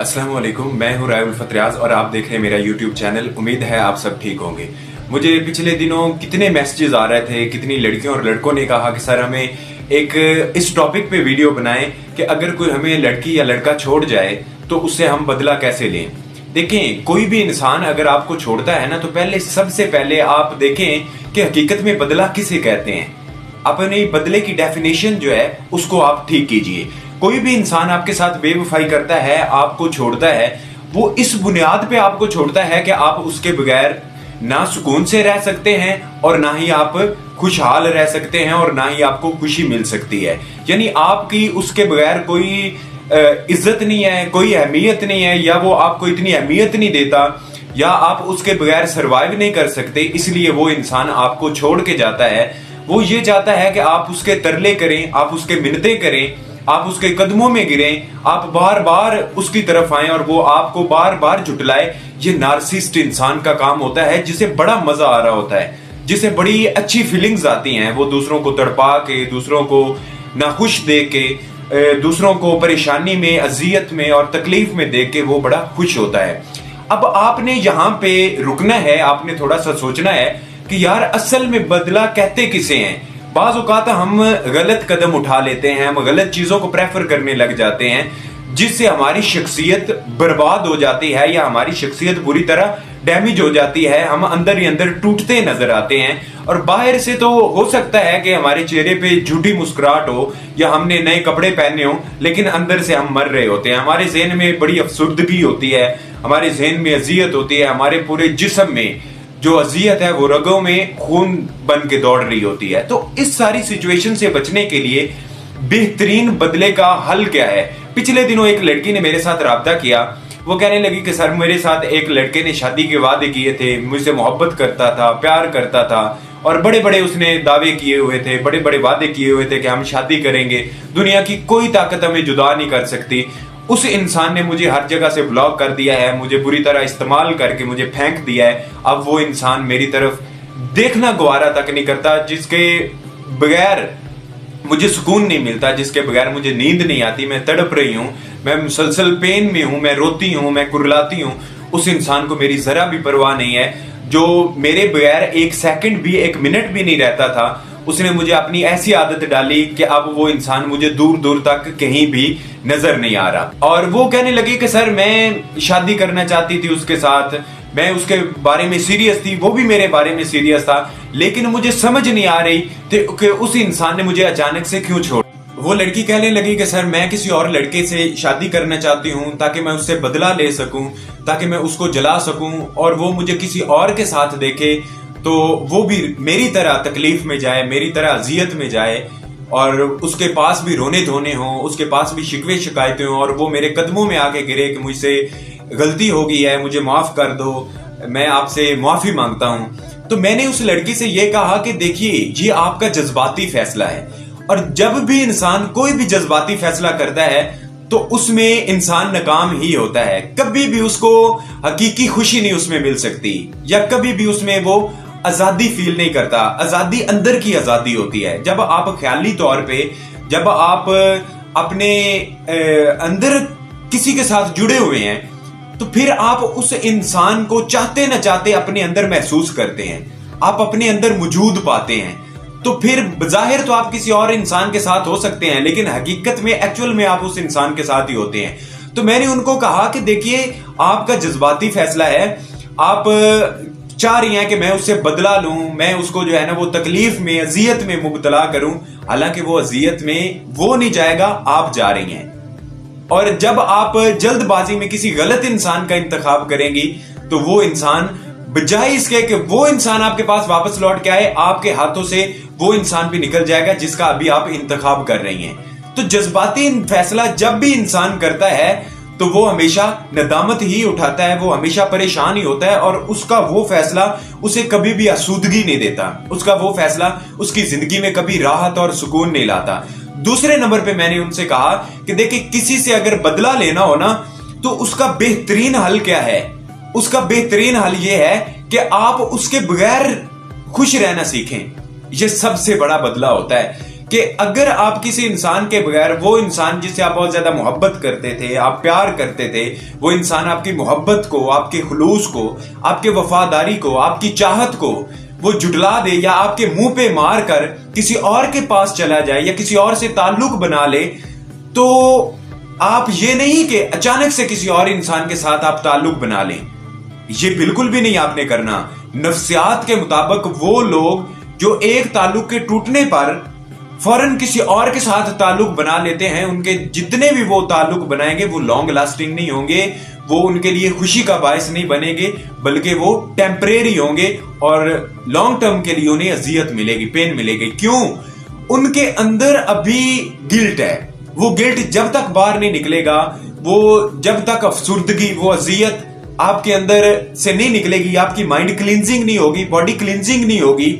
अस्सलाम वालेकुम, मैं हूं राय उल्फत रियाज और आप देख रहे हैं मेरा यूट्यूब चैनल। उम्मीद है आप सब ठीक होंगे। मुझे पिछले दिनों कितने मैसेजेस आ रहे थे, कितनी लड़कियों और लड़कों ने कहा कि सर हमें एक इस टॉपिक पे वीडियो बनाएं कि अगर कोई हमें लड़की या लड़का छोड़ जाए तो उससे हम बदला कैसे लें। देखें, कोई भी इंसान अगर आपको छोड़ता है ना तो सबसे पहले आप देखें कि हकीकत में बदला किसे कहते हैं। अपने बदले की डेफिनेशन जो है उसको आप ठीक कीजिए। कोई भी इंसान आपके साथ बेवफाई करता है, आपको छोड़ता है, वो इस बुनियाद पे आपको छोड़ता है कि आप उसके बगैर ना सुकून से रह सकते हैं और ना ही आप खुशहाल रह सकते हैं और ना ही आपको खुशी मिल सकती है। यानी आपकी उसके बगैर कोई इज्जत नहीं है, कोई अहमियत नहीं है, या वो आपको इतनी अहमियत नहीं देता, या आप उसके बगैर सरवाइव नहीं कर सकते, इसलिए वो इंसान आपको छोड़ के जाता है। वो ये चाहता है कि आप उसके तरले करें, आप उसके मिन्नतें करें, आप उसके कदमों में गिरें, आप बार बार उसकी तरफ आएं और वो आपको बार बार झुटलाए। ये नार्सिसिस्ट इंसान का काम होता है, जिसे बड़ा मजा आ रहा होता है, जिसे बड़ी अच्छी फीलिंग्स आती हैं। वो दूसरों को तड़पा के, दूसरों को नाखुश देख के, दूसरों को परेशानी में, अजियत में और तकलीफ में देख के वो बड़ा खुश होता है। अब आपने यहाँ पे रुकना है, आपने थोड़ा सा सोचना है कि यार असल में बदला कहते किसे हैं। बाज औकात हम गलत कदम उठा लेते हैं, हम गलत चीजों को प्रेफर करने लग जाते हैं, जिससे हमारी शख्सियत बर्बाद हो जाती है या हमारी शख्सियत बुरी तरह डैमेज हो जाती है। हम अंदर ही अंदर टूटते नजर आते हैं और बाहर से तो हो सकता है कि हमारे चेहरे पे झूठी मुस्कुराहट हो या हमने नए कपड़े पहने हो, लेकिन अंदर से हम मर रहे होते हैं। हमारे ज़हन में बड़ी अफसुर्दगी होती है, हमारे ज़हन में अजियत होती है, हमारे पूरे जिस्म में जो अजियत है वो रगों में खून बन के दौड़ रही होती है। तो इस सारी सिचुएशन से बचने के लिए बेहतरीन बदले का हल क्या है। पिछले दिनों एक लड़की ने मेरे साथ राब्ता किया। वो कहने लगी कि सर मेरे साथ एक लड़के ने शादी के वादे किए थे, मुझसे मोहब्बत करता था, प्यार करता था और बड़े बड़े उसने दावे किए हुए थे, बड़े बड़े वादे किए हुए थे कि हम शादी करेंगे, दुनिया की कोई ताकत हमें जुदा नहीं कर सकती। उस इंसान ने मुझे हर जगह से ब्लॉक कर दिया है, मुझे बुरी तरह इस्तेमाल करके मुझे फेंक दिया है। अब वो इंसान मेरी तरफ देखना गवारा तक नहीं करता, जिसके बगैर मुझे सुकून नहीं मिलता, जिसके बगैर मुझे नींद नहीं आती। मैं तड़प रही हूँ, मैं मुसलसल पेन में हूँ, मैं रोती हूँ, मैं कुरलाती हूँ। उस इंसान को मेरी जरा भी परवाह नहीं है, जो मेरे बगैर एक सेकंड भी, एक मिनट भी नहीं रहता था। उसने मुझे अपनी ऐसी आदत डाली कि अब वो इंसान मुझे दूर दूर तक कहीं भी नजर नहीं आ रहा। और वो कहने लगी कि सर मैं शादी करना चाहती थी उसके साथ, मैं उसके बारे में सीरियस थी, वो भी मेरे बारे में सीरियस था, लेकिन मुझे समझ नहीं आ रही थी कि उस इंसान ने मुझे अचानक से क्यों छोड़। वो लड़की कहने लगी कि सर मैं किसी और लड़के से शादी करना चाहती हूँ ताकि मैं उससे बदला ले सकूं, ताकि मैं उसको जला सकूं और वो मुझे किसी और के साथ देखे तो वो भी मेरी तरह तकलीफ में जाए, मेरी तरह अजियत में जाए और उसके पास भी रोने धोने हो, उसके पास भी शिकवे शिकायतें हो और वो मेरे कदमों में आके गिरे कि मुझसे गलती हो गई है, मुझे माफ कर दो, मैं आपसे माफी मांगता हूं। तो मैंने उस लड़की से ये कहा कि देखिए ये आपका जज्बाती फैसला है और जब भी इंसान कोई भी जज्बाती फैसला करता है तो उसमें इंसान नाकाम ही होता है। कभी भी उसको हकीकी खुशी नहीं उसमें मिल सकती या कभी भी उसमें वो आजादी फील नहीं करता। आजादी अंदर की आजादी होती है। जब आप ख्याली तौर पे, जब आप अपने अंदर किसी के साथ जुड़े हुए हैं तो फिर आप उस इंसान को चाहते न चाहते अपने अंदर महसूस करते हैं, आप अपने अंदर मौजूद पाते हैं। तो फिर बज़ाहिर तो आप किसी और इंसान के साथ हो सकते हैं, लेकिन हकीकत में एक्चुअल में आप उस इंसान के साथ ही होते हैं। तो मैंने उनको कहा कि देखिए आपका जज्बाती फैसला है, आप चाह रही हैं कि मैं उससे बदला लूं, मैं उसको जो है ना वो तकलीफ में, अजियत में मुब्तला करूं, हालांकि वो अजियत में वो नहीं जाएगा, आप जा रही हैं। और जब आप जल्दबाजी में किसी गलत इंसान का इंतखाब करेंगी तो वो इंसान बजाय इसके कि वो इंसान आपके पास वापस लौट के आए, आपके हाथों से वो इंसान भी निकल जाएगा जिसका अभी आप इंतखाब कर रही हैं। तो जज्बाती फैसला जब भी इंसान करता है तो वो हमेशा नदामत ही उठाता है, वो हमेशा परेशान ही होता है और उसका वो फैसला उसे कभी भी आसूदगी नहीं देता, उसका वो फैसला उसकी जिंदगी में कभी राहत और सुकून नहीं लाता। दूसरे नंबर पे मैंने उनसे कहा कि देखिए किसी से अगर बदला लेना हो ना तो उसका बेहतरीन हल क्या है। उसका बेहतरीन हल ये है कि आप उसके बगैर खुश रहना सीखें। ये सबसे बड़ा बदला होता है کہ اگر آپ کسی انسان کے بغیر وہ انسان جس سے آپ بہت زیادہ محبت کرتے تھے، آپ پیار کرتے تھے، وہ انسان آپ کی محبت کو، آپ کے خلوص کو، آپ کے وفاداری کو، آپ کی چاہت کو وہ جھٹلا دے یا آپ کے منہ پہ مار کر کسی اور کے پاس چلا جائے یا کسی اور سے تعلق بنا لے، تو آپ یہ نہیں کہ اچانک سے کسی اور انسان کے ساتھ آپ تعلق بنا لیں. یہ بالکل بھی نہیں آپ نے کرنا. نفسیات کے مطابق وہ لوگ جو ایک تعلق کے ٹوٹنے پر فوراً کسی اور کے ساتھ تعلق بنا لیتے ہیں، ان کے جتنے بھی وہ تعلق بنائیں گے وہ لانگ لاسٹنگ نہیں ہوں گے، وہ ان کے لیے خوشی کا باعث نہیں بنے گے، بلکہ وہ ٹیمپریری ہوں گے اور لانگ ٹرم کے لیے انہیں اذیت ملے گی، پین ملے گی. کیوں؟ ان کے اندر ابھی گلٹ ہے. وہ گلٹ جب تک باہر نہیں نکلے گا، وہ جب تک افسردگی، وہ اذیت آپ کے اندر سے نہیں نکلے گی، آپ کی مائنڈ کلینزنگ نہیں ہوگی، باڈی کلینزنگ نہیں ہوگی،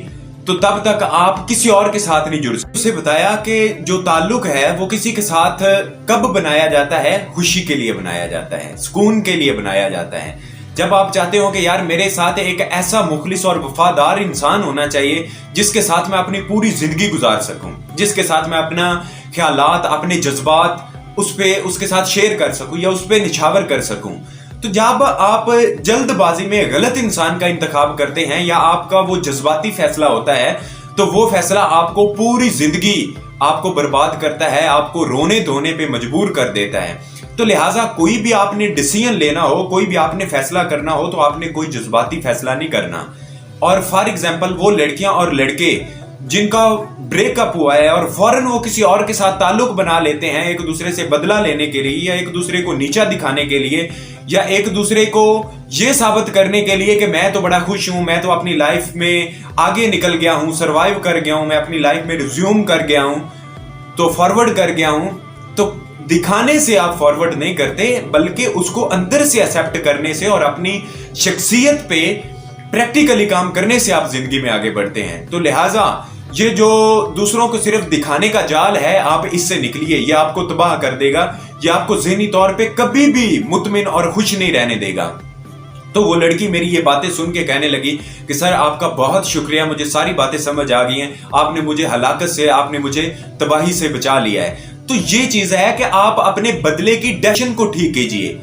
تو تب تک آپ کسی اور کے ساتھ نہیں جڑ سکتے. اسے بتایا کہ جو تعلق ہے وہ کسی کے ساتھ کب بنایا جاتا ہے؟ خوشی کے لیے بنایا جاتا ہے، سکون کے لیے بنایا جاتا ہے. جب آپ چاہتے ہو کہ یار میرے ساتھ ایک ایسا مخلص اور وفادار انسان ہونا چاہیے جس کے ساتھ میں اپنی پوری زندگی گزار سکوں، جس کے ساتھ میں اپنا خیالات، اپنے جذبات اس کے ساتھ شیئر کر سکوں یا اس پہ نچھاور کر سکوں. تو جب آپ جلد بازی میں غلط انسان کا انتخاب کرتے ہیں یا آپ کا وہ جذباتی فیصلہ ہوتا ہے، تو وہ فیصلہ آپ کو پوری زندگی آپ کو برباد کرتا ہے، آپ کو رونے دھونے پہ مجبور کر دیتا ہے. تو لہٰذا کوئی بھی آپ نے ڈیسیژن لینا ہو، کوئی بھی آپ نے فیصلہ کرنا ہو، تو آپ نے کوئی جذباتی فیصلہ نہیں کرنا. اور فار ایگزامپل وہ لڑکیاں اور لڑکے جن کا بریک اپ ہوا ہے اور فوراً وہ کسی اور کے ساتھ تعلق بنا لیتے ہیں ایک دوسرے سے بدلہ لینے کے لیے یا ایک دوسرے کو نیچا دکھانے کے لیے یا ایک دوسرے کو یہ ثابت کرنے کے لیے کہ میں تو بڑا خوش ہوں، میں تو اپنی لائف میں آگے نکل گیا ہوں، سروائیو کر گیا ہوں، میں اپنی لائف میں ریزیوم کر گیا ہوں، تو فارورڈ کر گیا ہوں. تو دکھانے سے آپ فارورڈ نہیں کرتے، بلکہ اس کو اندر سے ایکسپٹ کرنے سے اور اپنی شخصیت پہ پریکٹیکلی کام کرنے سے آپ زندگی میں آگے بڑھتے ہیں. تو لہٰذا یہ جو دوسروں کو صرف دکھانے کا جال ہے، آپ اس سے نکلیے. یہ آپ کو تباہ کر دے گا، یہ آپ کو ذہنی طور پہ کبھی بھی مطمئن اور خوش نہیں رہنے دے گا. تو وہ لڑکی میری یہ باتیں سن کے کہنے لگی کہ سر آپ کا بہت شکریہ، مجھے ساری باتیں سمجھ آ گئی ہیں، آپ نے مجھے ہلاکت سے، آپ نے مجھے تباہی سے بچا لیا ہے. تو یہ چیز ہے کہ آپ اپنے بدلے کی ڈیسیژن کو ٹھیک کیجئے.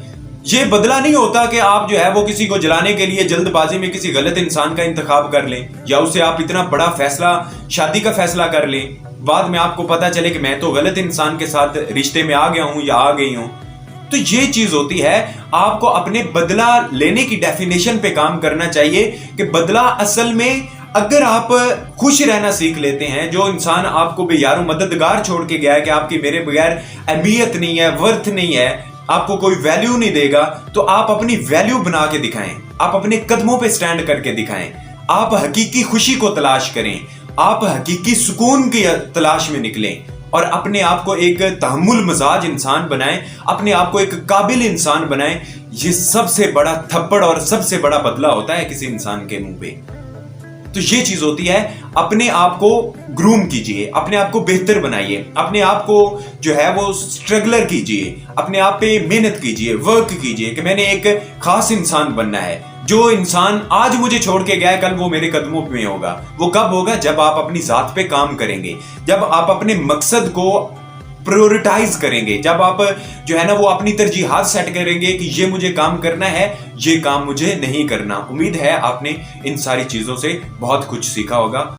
یہ بدلہ نہیں ہوتا کہ آپ جو ہے وہ کسی کو جلانے کے لیے جلد بازی میں کسی غلط انسان کا انتخاب کر لیں یا اسے آپ اتنا بڑا فیصلہ، شادی کا فیصلہ کر لیں، بعد میں آپ کو پتا چلے کہ میں تو غلط انسان کے ساتھ رشتے میں آ گیا ہوں یا آ گئی ہوں. تو یہ چیز ہوتی ہے، آپ کو اپنے بدلہ لینے کی ڈیفینیشن پہ کام کرنا چاہیے کہ بدلہ اصل میں اگر آپ خوش رہنا سیکھ لیتے ہیں، جو انسان آپ کو بے یار و مددگار چھوڑ کے گیا ہے کہ آپ کی میرے بغیر اہمیت نہیں ہے، ورتھ نہیں ہے، آپ کو کوئی ویلیو نہیں دے گا، تو آپ اپنی ویلیو بنا کے دکھائیں، آپ اپنے قدموں پہ سٹینڈ کر کے دکھائیں، آپ حقیقی خوشی کو تلاش کریں، آپ حقیقی سکون کی تلاش میں نکلیں اور اپنے آپ کو ایک تحمل مزاج انسان بنائیں، اپنے آپ کو ایک قابل انسان بنائیں. یہ سب سے بڑا تھپڑ اور سب سے بڑا بدلہ ہوتا ہے کسی انسان کے منہ پہ. تو یہ چیز ہوتی ہے، اپنے آپ کو گروم کیجئے، اپنے آپ کو بہتر بنائیے، اپنے آپ کو جو ہے وہ اسٹرگلر کیجئے، اپنے آپ پہ محنت کیجئے، ورک کیجئے کہ میں نے ایک خاص انسان بننا ہے. جو انسان آج مجھے چھوڑ کے گیا ہے کل وہ میرے قدموں میں ہوگا. وہ کب ہوگا؟ جب آپ اپنی ذات پہ کام کریں گے، جب آپ اپنے مقصد کو پریورٹائز کریں گے، جب آپ جو ہے نا وہ اپنی ترجیحات سیٹ کریں گے کہ یہ مجھے کام کرنا ہے، یہ کام مجھے نہیں کرنا. امید ہے آپ نے ان ساری چیزوں سے بہت کچھ سیکھا ہوگا.